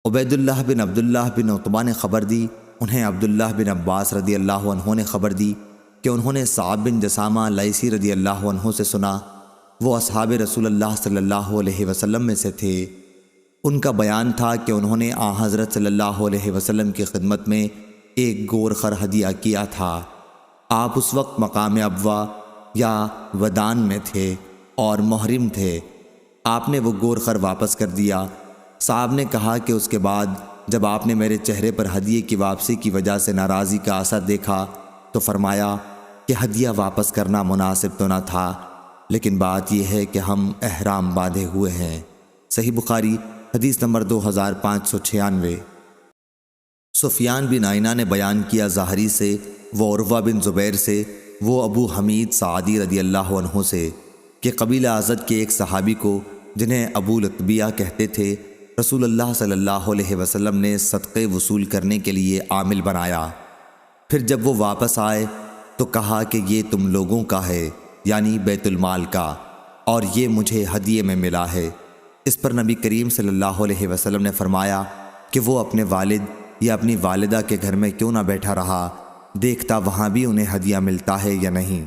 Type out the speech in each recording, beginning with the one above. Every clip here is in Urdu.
عبید اللہ بن عبداللہ بن عتبہ نے خبر دی، انہیں عبداللہ بن عباس رضی اللہ عنہ نے خبر دی کہ انہوں نے صعب بن جسامہ لیثی رضی اللہ عنہ سے سنا، وہ اصحاب رسول اللہ صلی اللہ علیہ وسلم میں سے تھے۔ ان کا بیان تھا کہ انہوں نے حضرت صلی اللہ علیہ وسلم کی خدمت میں ایک گور خر ہدیہ کیا تھا۔ آپ اس وقت مقام ابوا یا ودان میں تھے اور محرم تھے۔ آپ نے وہ گور خر واپس کر دیا۔ صاحب نے کہا کہ اس کے بعد جب آپ نے میرے چہرے پر ہدیے کی واپسی کی وجہ سے ناراضی کا اثر دیکھا تو فرمایا کہ ہدیہ واپس کرنا مناسب تو نہ تھا، لیکن بات یہ ہے کہ ہم احرام باندھے ہوئے ہیں۔ صحیح بخاری حدیث نمبر 2596۔ سفیان بن عینہ نے بیان کیا زہری سے، وہ عروہ بن زبیر سے، وہ ابو حمید سعدی رضی اللہ عنہ سے کہ قبیلہ ازد کے ایک صحابی کو جنہیں ابو لتبیہ کہتے تھے، رسول اللہ صلی اللہ علیہ وسلم نے صدقے وصول کرنے کے لیے عامل بنایا۔ پھر جب وہ واپس آئے تو کہا کہ یہ تم لوگوں کا ہے، یعنی بیت المال کا، اور یہ مجھے ہدیے میں ملا ہے۔ اس پر نبی کریم صلی اللہ علیہ وسلم نے فرمایا کہ وہ اپنے والد یا اپنی والدہ کے گھر میں کیوں نہ بیٹھا رہا، دیکھتا وہاں بھی انہیں ہدیہ ملتا ہے یا نہیں۔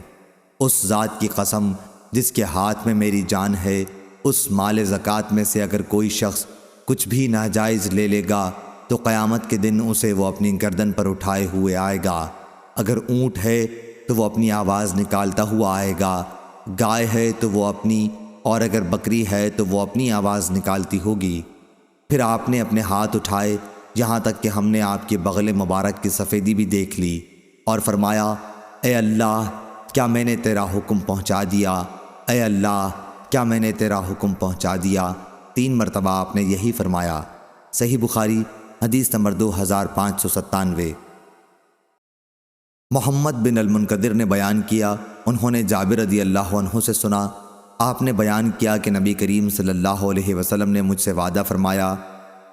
اس ذات کی قسم جس کے ہاتھ میں میری جان ہے، اس مال زکوٰۃ میں سے اگر کوئی شخص کچھ بھی ناجائز لے لے گا تو قیامت کے دن اسے وہ اپنی گردن پر اٹھائے ہوئے آئے گا۔ اگر اونٹ ہے تو وہ اپنی آواز نکالتا ہوا آئے گا، گائے ہے تو وہ اپنی، اور اگر بکری ہے تو وہ اپنی آواز نکالتی ہوگی۔ پھر آپ نے اپنے ہاتھ اٹھائے یہاں تک کہ ہم نے آپ کے بغل مبارک کی سفیدی بھی دیکھ لی، اور فرمایا، اے اللہ، کیا میں نے تیرا حکم پہنچا دیا؟ اے اللہ، کیا میں نے تیرا حکم پہنچا دیا؟ 3 مرتبہ آپ نے یہی فرمایا۔ صحیح بخاری حدیث نمبر 2597۔ محمد بن المنقدر نے بیان کیا، انہوں نے جابر رضی اللہ عنہ سے سنا، آپ نے بیان کیا کہ نبی کریم صلی اللہ علیہ وسلم نے مجھ سے وعدہ فرمایا،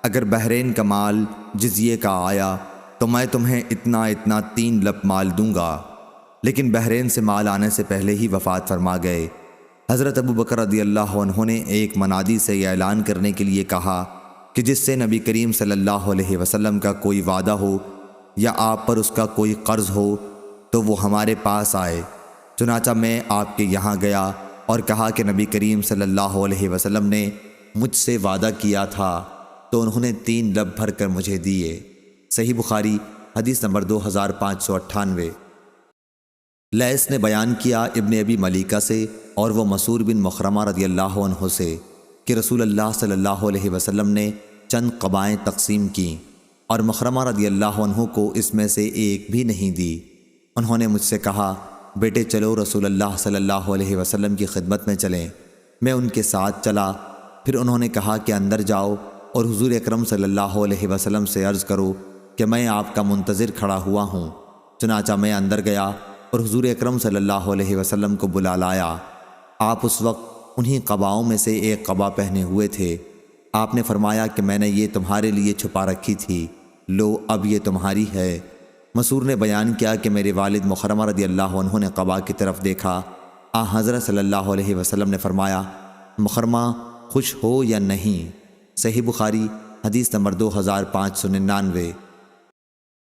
اگر بحرین کا مال جزیے کا آیا تو میں تمہیں اتنا 3 لپ مال دوں گا، لیکن بحرین سے مال آنے سے پہلے ہی وفات فرما گئے۔ حضرت ابو بکر رضی اللہ عنہ نے ایک منادی سے یہ اعلان کرنے کے لیے کہا کہ جس سے نبی کریم صلی اللہ علیہ وسلم کا کوئی وعدہ ہو یا آپ پر اس کا کوئی قرض ہو تو وہ ہمارے پاس آئے۔ چنانچہ میں آپ کے یہاں گیا اور کہا کہ نبی کریم صلی اللہ علیہ وسلم نے مجھ سے وعدہ کیا تھا، تو انہوں نے 3 لب بھر کر مجھے دیے۔ صحیح بخاری حدیث نمبر 2598۔ لیث نے بیان کیا ابن ابی ملیکہ سے، اور وہ مسعور بن مخرمہ رضی اللہ عنہ سے کہ رسول اللہ صلی اللہ علیہ وسلم نے چند قبائیں تقسیم کیں اور مخرمہ رضی اللہ عنہ کو اس میں سے ایک بھی نہیں دی۔ انہوں نے مجھ سے کہا، بیٹے چلو رسول اللہ صلی اللہ علیہ وسلم کی خدمت میں چلیں۔ میں ان کے ساتھ چلا۔ پھر انہوں نے کہا کہ اندر جاؤ اور حضور اکرم صلی اللہ علیہ وسلم سے عرض کرو کہ میں آپ کا منتظر کھڑا ہوا ہوں۔ چنانچہ میں اندر گیا اور حضور اکرم صلی اللہ علیہ وسلم کو بلا لایا۔ آپ اس وقت انہی قباؤں میں سے ایک قبا پہنے ہوئے تھے۔ آپ نے فرمایا کہ میں نے یہ تمہارے لیے چھپا رکھی تھی، لو اب یہ تمہاری ہے۔ مسعور نے بیان کیا کہ میرے والد مخرمہ رضی اللہ عنہ نے قبا کی طرف دیکھا۔ حضرت صلی اللہ علیہ وسلم نے فرمایا، مخرمہ خوش ہو یا نہیں؟ صحیح بخاری حدیث نمبر 2599۔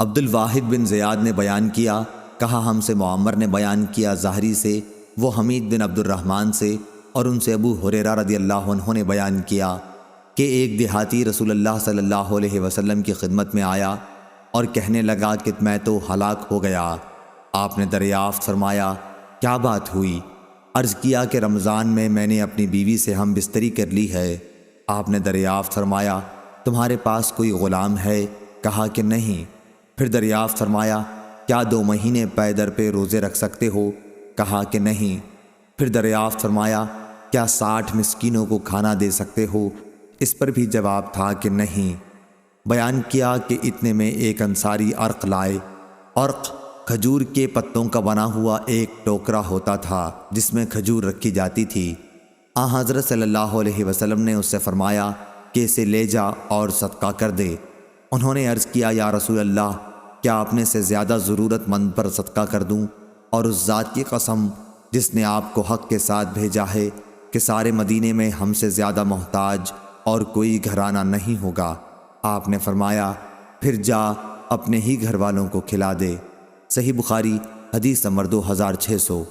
عبد الواحد بن زیاد نے بیان کیا، کہا ہم سے معمر نے بیان کیا زہری سے، وہ حمید بن عبد الرحمن سے، اور ان سے ابو ہریرہ رضی اللہ عنہ نے بیان کیا کہ ایک دیہاتی رسول اللہ صلی اللہ علیہ وسلم کی خدمت میں آیا اور کہنے لگا کہ میں تو ہلاک ہو گیا۔ آپ نے دریافت فرمایا، کیا بات ہوئی؟ عرض کیا کہ رمضان میں نے اپنی بیوی سے ہم بستری کر لی ہے۔ آپ نے دریافت فرمایا، تمہارے پاس کوئی غلام ہے؟ کہا کہ نہیں۔ پھر دریافت فرمایا، کیا 2 مہینے پے در پہ روزے رکھ سکتے ہو؟ کہا کہ نہیں۔ پھر دریافت فرمایا، کیا 60 مسکینوں کو کھانا دے سکتے ہو؟ اس پر بھی جواب تھا کہ نہیں۔ بیان کیا کہ اتنے میں ایک انصاری عرق لائے۔ عرق کھجور کے پتوں کا بنا ہوا ایک ٹوکرا ہوتا تھا جس میں کھجور رکھی جاتی تھی۔ حضرت صلی اللہ علیہ وسلم نے اس سے فرمایا کہ اسے لے جا اور صدقہ کر دے۔ انہوں نے عرض کیا، یا رسول اللہ، کیا اپنے سے زیادہ ضرورت مند پر صدقہ کر دوں؟ اور اس ذات کی قسم جس نے آپ کو حق کے ساتھ بھیجا ہے کہ سارے مدینے میں ہم سے زیادہ محتاج اور کوئی گھرانہ نہیں ہوگا۔ آپ نے فرمایا پھر جا اپنے ہی گھر والوں کو کھلا دے۔ صحیح بخاری حدیث نمبر 2600۔